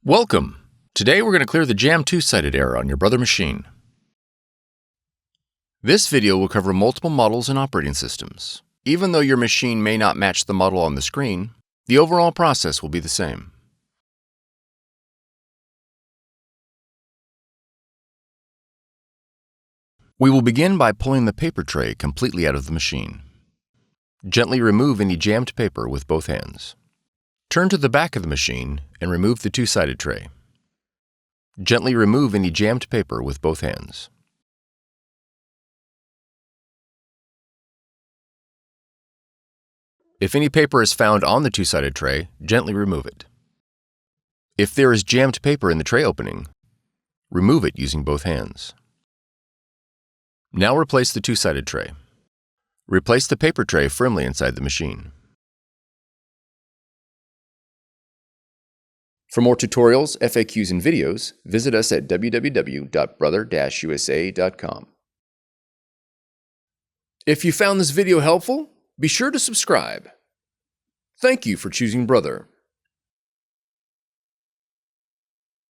Welcome! Today we're going to clear the jam two-sided error on your Brother machine. This video will cover multiple models and operating systems. Even though your machine may not match the model on the screen, the overall process will be the same. We will begin by pulling the paper tray completely out of the machine. Gently remove any jammed paper with both hands. Turn to the back of the machine and remove the two-sided tray. Gently remove any jammed paper with both hands. If any paper is found on the two-sided tray, gently remove it. If there is jammed paper in the tray opening, remove it using both hands. Now replace the two-sided tray. Replace the paper tray firmly inside the machine. For more tutorials, FAQs, and videos, visit us at www.brother-usa.com. If you found this video helpful, be sure to subscribe. Thank you for choosing Brother.